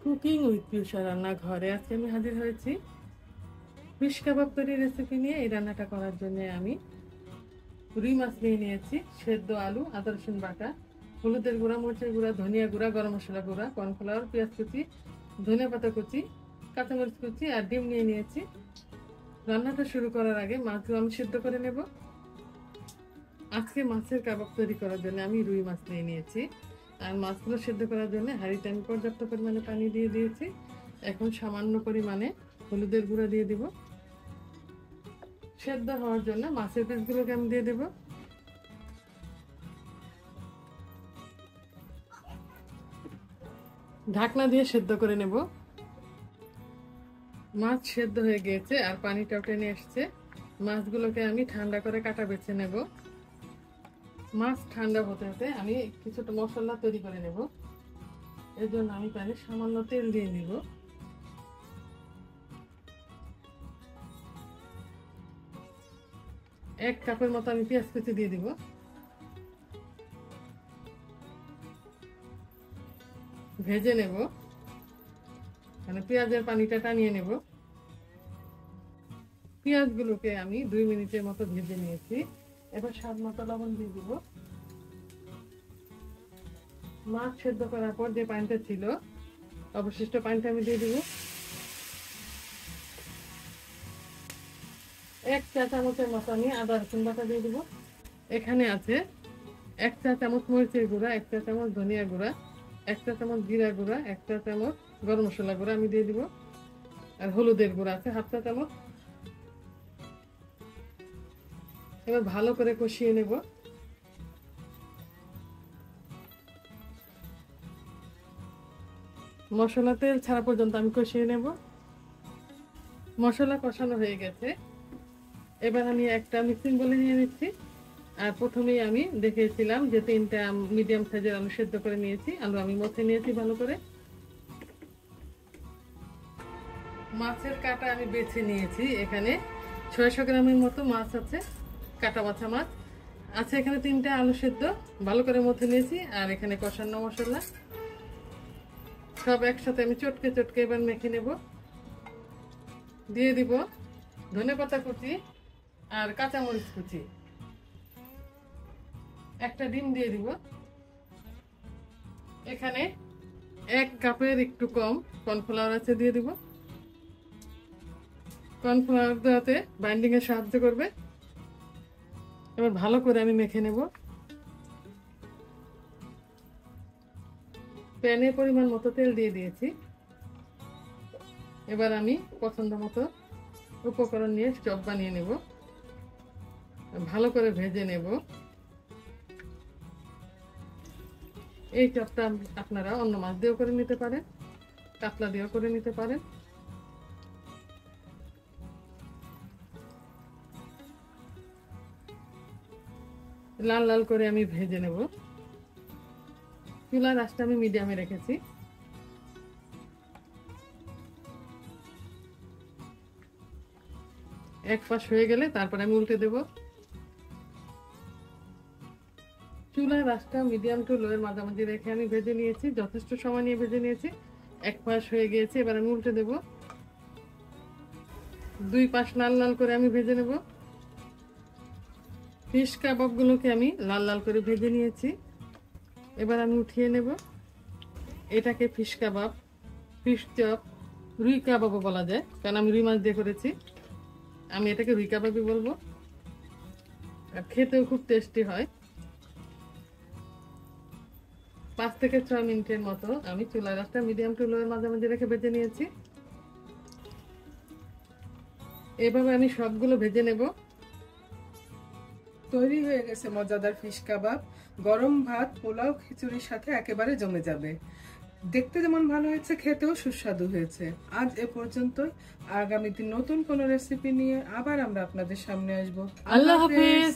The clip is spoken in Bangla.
কুকিং উইথ পিউষা রান্না ঘরে আজকে আমি হাজির হয়েছি ফিশ কাবাব তৈরির রেসিপি নিয়ে। এই রান্নাটা করার জন্য আমি রুই মাছ নিয়ে নিয়েছি, সেদ্ধ আলু, আদা রসুন বাটা, হলুদের গুঁড়া, মরিচের গুঁড়া, ধনিয়া গুঁড়া, গরম মশলা গুঁড়া, কর্নফ্লাওয়ার, পেঁয়াজ কুচি, ধনিয়া পাতা কুচি, কাঁচামরিচ কুচি আর ডিম নিয়ে নিয়েছি। রান্নাটা শুরু করার আগে মাছগুলো আমি সেদ্ধ করে নেব। আজকে মাছের কাবাব তৈরি করার জন্য আমি রুই মাছ নিয়ে নিয়েছি, আর মাছগুলো সেদ্ধ করার জন্য হাঁড়িতে আমি পর্যাপ্ত পরিমাণে পানি দিয়ে দিয়েছি। এখন সামান্য পরিমাণে হলুদের গুঁড়া দিয়ে দিব। সেদ্ধ হওয়ার জন্য মাছের পিসগুলোকে আমি দিয়ে দেব। ঢাকনা দিয়ে সেদ্ধ করে নেব। মাছ সেদ্ধ হয়ে গিয়েছে আর পানিটাও টেনে এসছে। মাছগুলোকে আমি ঠান্ডা করে কাটা বেছে নেব। মাছ ঠান্ডা হতে হতে আমি কিছুটা মশলা তৈরি করে নেব। এর জন্য আমি প্যানে সামান্য তেল দিয়ে নিব। এক কাপের মতো আমি পেঁয়াজ কুচি দিয়ে দিব। ভেজে নেব, মানে পেঁয়াজের পানিটা টানিয়ে নেব। পেঁয়াজগুলোকে আমি 2 মিনিটের মতো ভেজে নিয়েছি। এবার স্বাদ মতো লবণ দিয়ে দিব। মাছ সেদ্ধ করার পর যে পানিটা ছিল, অবশিষ্ট পানিটা আমি দিয়ে দিব। 1 চা চামচের মতো আমি আদা রসুন বাটা দিয়ে দিব। এখানে আছে 1 চা চামচ মরিচের গুঁড়া, 1 চা চামচ ধনিয়া গুঁড়া, 1 চা চামচ জিরা গুঁড়া, 1 চা চামচ গরম মশলা গুঁড়া আমি দিয়ে দিব। আর হলুদের গুঁড়া আছে 1/2 চা চামচ। এবার ভালো করে কষিয়ে নেব। মশলা তেল ছাড়া পর্যন্ত আমি কষিয়ে নেব। মশলা কষানো হয়ে গেছে। এবার আমি একটা মিক্সিং বলে নিয়ে নিচ্ছি। আর প্রথমেই আমি দেখিয়েছিলাম যে 3টা মিডিয়াম সাইজের আলু সেদ্ধ করে নিয়েছি। আলু আমি মথে নিয়েছি ভালো করে। মাছের কাটা আমি বেছে নিয়েছি। এখানে 600 গ্রামের মতো মাছ আছে, কাটা বাছা মাছ আছে। এখানে 3টা আলু সেদ্ধ ভালো করে মথে নিয়েছি। আর এখানে কষানো মশলা সব একসাথে আমি চটকে চটকে এবার মেখে নেব। দিয়ে দিব ধনেপাতা কুচি আর কাঁচামরিচ কুচি। একটা ডিম দিয়ে দিব। এখানে 1 কাপের একটু কম কর্নফ্লাওয়ার আছে, দিয়ে দিব। কর্নফ্লাওয়ার দেওয়াতে বাইন্ডিং এ সাহায্য করবে। এবার ভালো করে আমি মেখে নেব। প্যানে পরিমাণ মতো তেল দিয়ে দিয়েছি। এবার আমি পছন্দ মতো উপকরণ নিয়ে চপ বানিয়ে নেব। ভালো করে ভেজে নেব। এই চপটা আপনারা অন্য মাছ দিয়েও করে নিতে পারেন, কাতলা দিয়েও করে নিতে পারেন। লাল লাল করে আমি ভেজে নেব। চুলার আঁচটা আমি মিডিয়ামে রেখেছি। এক পাশ হয়ে গেলে তারপর আমি উল্টে দেব। চুলার আঁচটা মিডিয়াম টু লো এর মাঝামাঝি রেখে আমি ভেজে নিয়েছি। যথেষ্ট সময় নিয়ে ভেজে নিয়েছি। এক পাশ হয়ে গিয়েছে, এবার আমি উল্টে দেব। 2 পাশ লাল লাল করে আমি ভেজে নেব। ফিশ কাবাবগুলোকে আমি লাল লাল করে ভেজে নিয়েছি। এবার আমি উঠিয়ে নেব। এটাকে ফিশ কাবাব, ফিশ চপ, রুই কাবাবও বলা যায়, কারণ আমি রুই মাছ দিয়ে করেছি। আমি এটাকে রুই কাবাবই বলবো। আর খেতেও খুব টেস্টি হয়। 5 থেকে 6 মিনিটের মতো আমি চুলার আঁচটা মিডিয়াম টু লো এর মাঝামাঝি রেখে ভেজে নিয়েছি। এভাবে আমি সবগুলো ভেজে নেব। তৈরি হয়ে গেছে মজাদার ফিশ কাবাব। গরম ভাত, পোলাও, খিচুড়ির সাথে একেবারে জমে যাবে। দেখতে যেমন ভালো হয়েছে, খেতেও সুস্বাদু হয়েছে। আজ এ পর্যন্তই। আগামী দিন নতুন কোনো রেসিপি নিয়ে আবার আমরা আপনাদের সামনে আসবো। আল্লাহ হাফেজ।